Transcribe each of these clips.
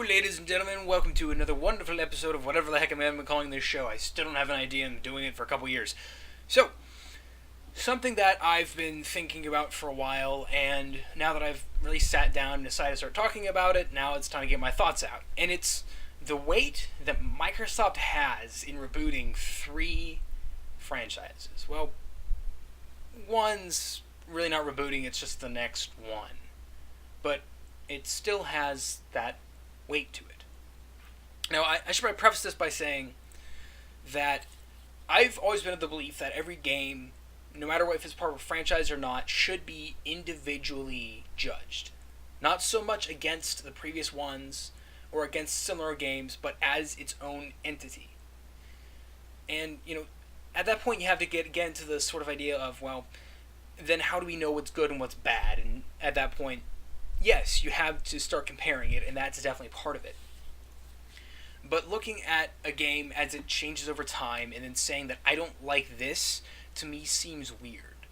ladies and gentlemen, welcome to another wonderful episode of whatever the heck I'm calling this show. I still don't have an idea, I'm doing it for a couple years. So, something that I've been thinking about for a while, and now that I've really sat down and decided to start talking about it, now it's time to get my thoughts out. And it's the weight that Microsoft has in rebooting 3 franchises. Well, one's really not rebooting, it's just the next one. But it still has that weight to it. Now, I should probably preface this by saying that I've always been of the belief that every game, no matter what, if it's part of a franchise or not, should be individually judged. Not so much against the previous ones or against similar games, but as its own entity. And, at that point you have to get into the sort of idea of, well, then how do we know what's good and what's bad? And at that point, yes, you have to start comparing it, and that's definitely part of it. But looking at a game as it changes over time and then saying that I don't like this, to me seems weird.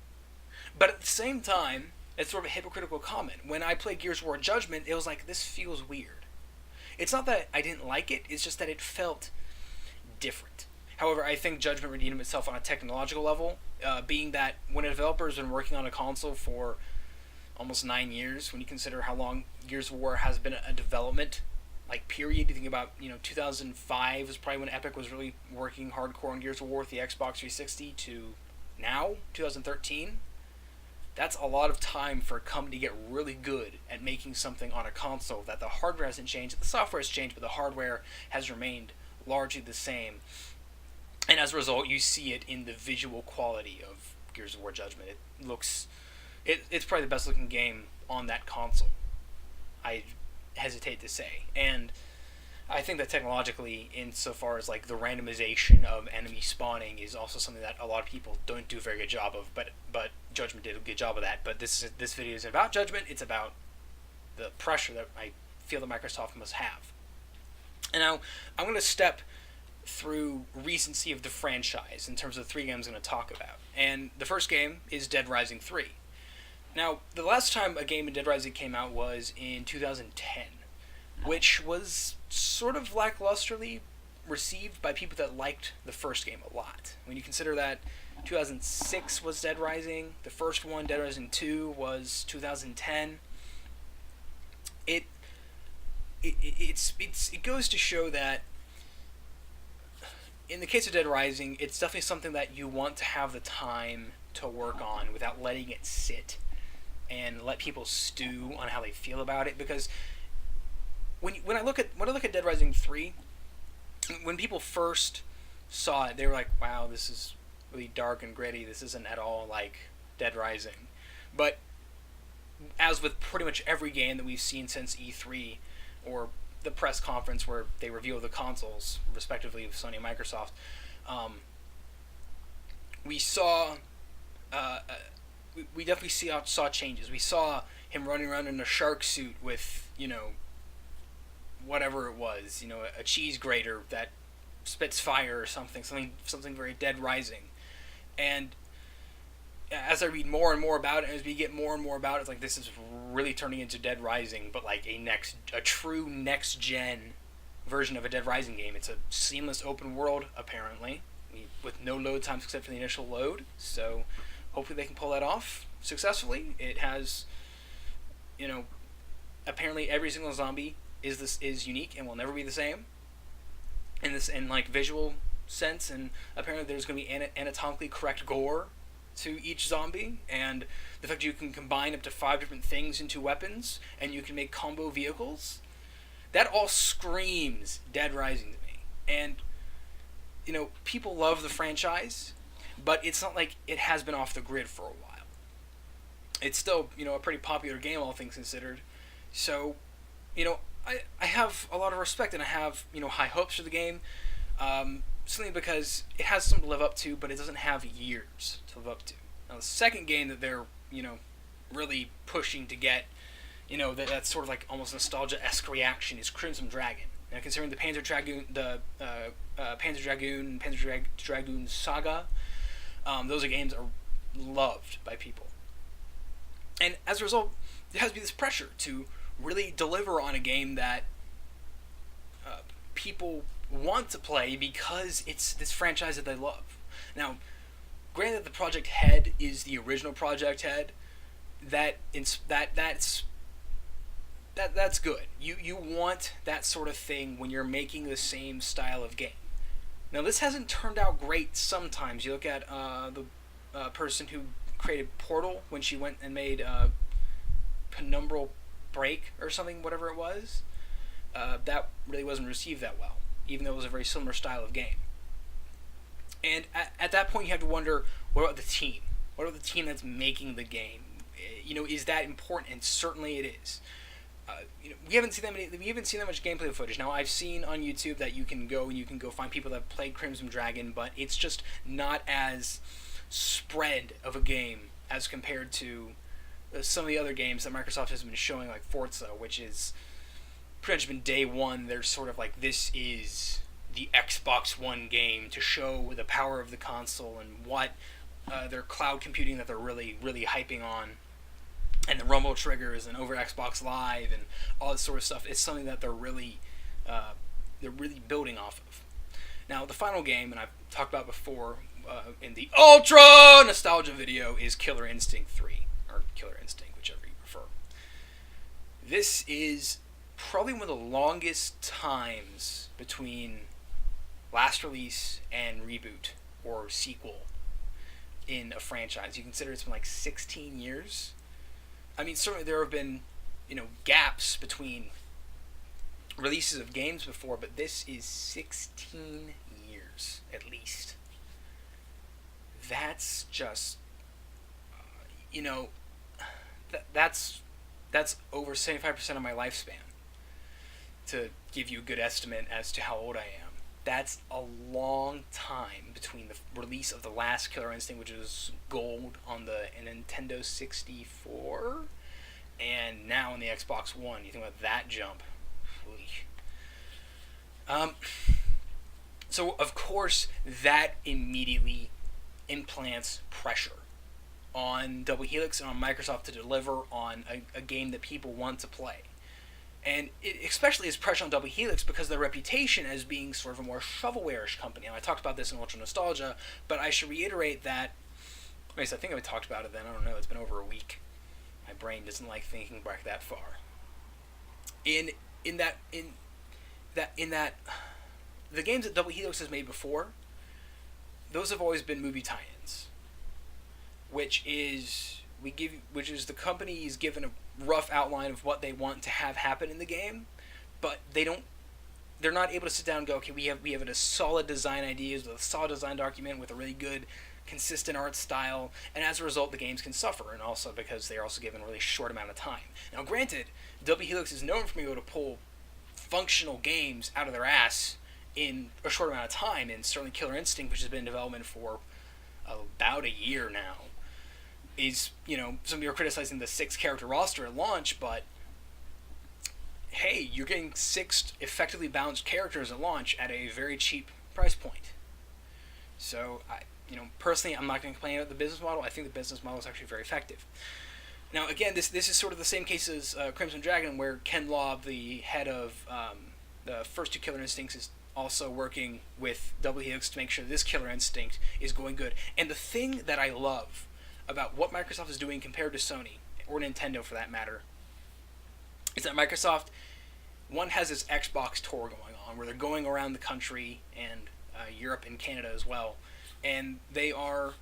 But at the same time, it's sort of a hypocritical comment. When I played Gears of War Judgment, it was like, this feels weird. It's not that I didn't like it, it's just that it felt different. However, I think Judgment redeemed itself on a technological level, being that when a developer has been working on a console for almost 9 years, when you consider how long Gears of War has been a development period. You think about 2005 was probably when Epic was really working hardcore on Gears of War with the Xbox 360 to now 2013. That's a lot of time for a company to get really good at making something on a console that the hardware hasn't changed, the software has changed, but the hardware has remained largely the same. And as a result, you see it in the visual quality of Gears of War Judgment. It looks It's probably the best looking game on that console, I hesitate to say. And I think that technologically, insofar as the randomization of enemy spawning is also something that a lot of people don't do a very good job of, but Judgment did a good job of that. But this video isn't about Judgment, it's about the pressure that I feel that Microsoft must have. And now, I'm going to step through recency of the franchise in terms of the 3 games I'm going to talk about. And the first game is Dead Rising 3. Now, the last time a game in Dead Rising came out was in 2010, which was sort of lacklusterly received by people that liked the first game a lot. When you consider that 2006 was Dead Rising, the first one, Dead Rising 2, was 2010, it goes to show that in the case of Dead Rising, it's definitely something that you want to have the time to work on without letting it sit and let people stew on how they feel about it. Because when I look at Dead Rising 3, when people first saw it, they were like, "Wow, this is really dark and gritty. This isn't at all like Dead Rising." But as with pretty much every game that we've seen since E3 or the press conference where they reveal the consoles, respectively, of Sony and Microsoft, we saw. We definitely saw changes. We saw him running around in a shark suit with, whatever it was, a cheese grater that spits fire or something very Dead Rising. And as I read more and more about it, as we get more and more about it, it's like this is really turning into Dead Rising, but like a true next-gen version of a Dead Rising game. It's a seamless open world, apparently, with no load times except for the initial load, so hopefully they can pull that off successfully. It has, apparently every single zombie is unique and will never be the same in visual sense, and apparently there's going to be anatomically correct gore to each zombie, and the fact that you can combine up to 5 different things into weapons, and you can make combo vehicles, that all screams Dead Rising to me. And, people love the franchise, but it's not like it has been off the grid for a while. It's still, a pretty popular game, all things considered. So, I have a lot of respect, and I have, high hopes for the game, simply because it has something to live up to, but it doesn't have years to live up to. Now, the second game that they're, really pushing to get, that's sort of like almost nostalgia-esque reaction is Crimson Dragon. Now, considering the Panzer Dragoon, Panzer Dragoon Saga, those are games that are loved by people. And as a result, there has to be this pressure to really deliver on a game that people want to play because it's this franchise that they love. Now, granted, the Project Head is the original Project Head. That's good. You want that sort of thing when you're making the same style of game. Now, this hasn't turned out great sometimes. You look at the person who created Portal when she went and made Penumbral Break or something, whatever it was. That really wasn't received that well, even though it was a very similar style of game. And at that point, you have to wonder, what about the team? What about the team that's making the game? Is that important? And certainly it is. We haven't seen that much gameplay footage. Now, I've seen on YouTube that you can go find people that have played Crimson Dragon, but it's just not as spread of a game as compared to some of the other games that Microsoft has been showing, like Forza, which is pretty much been day one. They're sort of like, this is the Xbox One game to show the power of the console and what their cloud computing that they're really, really hyping on, and the rumble triggers and over Xbox Live and all this sort of stuff. It's something that they're really building off of. Now, the final game, and I've talked about before in the Ultra Nostalgia video, is Killer Instinct 3, or Killer Instinct, whichever you prefer. This is probably one of the longest times between last release and reboot or sequel in a franchise. You consider it's been like 16 years. I mean, certainly there have been, gaps between releases of games before, but this is 16 years at least. That's just, that's over 75% of my lifespan, to give you a good estimate as to how old I am. That's a long time between the release of the last Killer Instinct, which was gold on the Nintendo 64, and now on the Xbox One. You think about that jump. So, of course, that immediately implants pressure on Double Helix and on Microsoft to deliver on a game that people want to play. And it especially is pressure on Double Helix because of their reputation as being sort of a more shovelware-ish company. And I talked about this in Ultra Nostalgia, but I should reiterate that, at least I think I talked about it then, I don't know, it's been over a week. My brain doesn't like thinking back that far. In that the games that Double Helix has made before, those have always been movie tie-ins, which is the company is given a rough outline of what they want to have happen in the game, but they're not able to sit down and go, okay, we have a solid design ideas with a solid design document with a really good consistent art style, and as a result the games can suffer, and also because they're also given a really short amount of time. Now granted, Double Helix is known for being able to pull functional games out of their ass in a short amount of time, and certainly Killer Instinct, which has been in development for about a year now, is, some people are criticizing the 6-character roster at launch, but hey, you're getting 6 effectively balanced characters at launch at a very cheap price point. So, personally, I'm not going to complain about the business model. I think the business model is actually very effective. Now, again, this is sort of the same case as Crimson Dragon, where Ken Lobb, the head of the first 2 Killer Instincts, is also working with Double Helix to make sure this Killer Instinct is going good. And the thing that I love about what Microsoft is doing compared to Sony, or Nintendo for that matter, is that Microsoft, one, has this Xbox tour going on, where they're going around the country, and Europe and Canada as well, and they are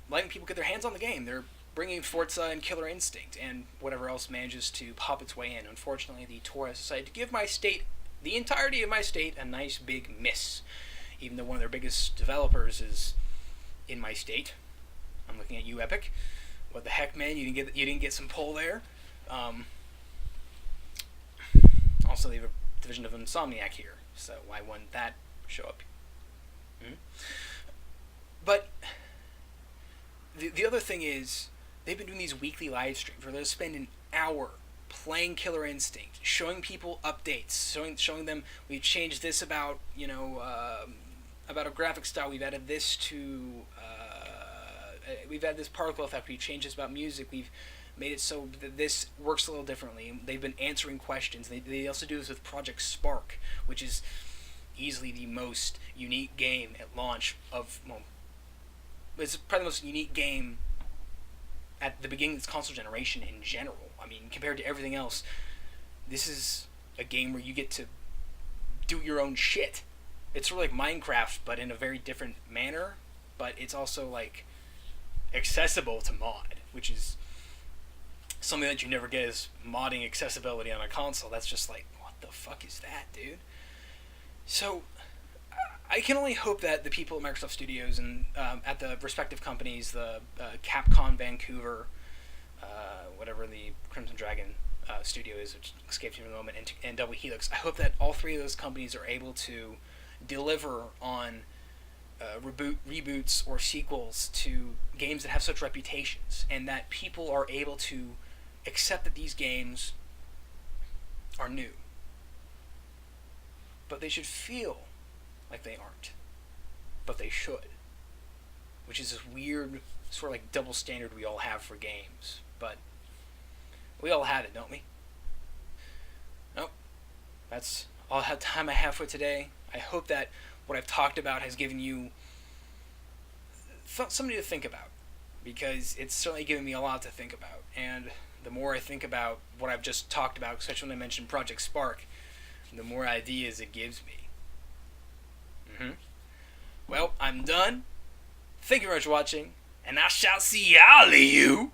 letting people get their hands on the game. They're bringing Forza and Killer Instinct, and whatever else manages to pop its way in. Unfortunately, the tour has decided to give my state, the entirety of my state, a nice big miss, even though one of their biggest developers is in my state. I'm looking at you, Epic. What the heck, man? You didn't get some pull there. Also, they have a division of Insomniac here, so why wouldn't that show up? But the other thing is, they've been doing these weekly live streams where they'll spend an hour playing Killer Instinct, showing people updates, showing them we've changed this about a graphic style, we've added this to we've added this particle effect, we've changed this about music, we've made it so that this works a little differently. They've been answering questions. They also do this with Project Spark, which is easily the most unique game at launch of, well, it's probably the most unique game at the beginning of this console generation in general. I mean, compared to everything else, this is a game where you get to do your own shit. It's sort of like Minecraft, but in a very different manner. But it's also like accessible to mod, which is something that you never get is modding accessibility on a console. That's just like, what the fuck is that, dude? So I can only hope that the people at Microsoft Studios and at the respective companies, the Capcom Vancouver, whatever the Crimson Dragon studio is, which escapes me for the moment, and Double Helix, I hope that all three of those companies are able to deliver on reboots or sequels to games that have such reputations, and that people are able to accept that these games are new. But they should feel like they aren't. But they should. Which is this weird, sort of like double standard we all have for games. But we all have it, don't we? Nope. That's all the time I have for today. I hope that what I've talked about has given you something to think about. Because it's certainly given me a lot to think about. And the more I think about what I've just talked about, especially when I mentioned Project Spark, the more ideas it gives me. Well, I'm done. Thank you very much for watching, and I shall see all of you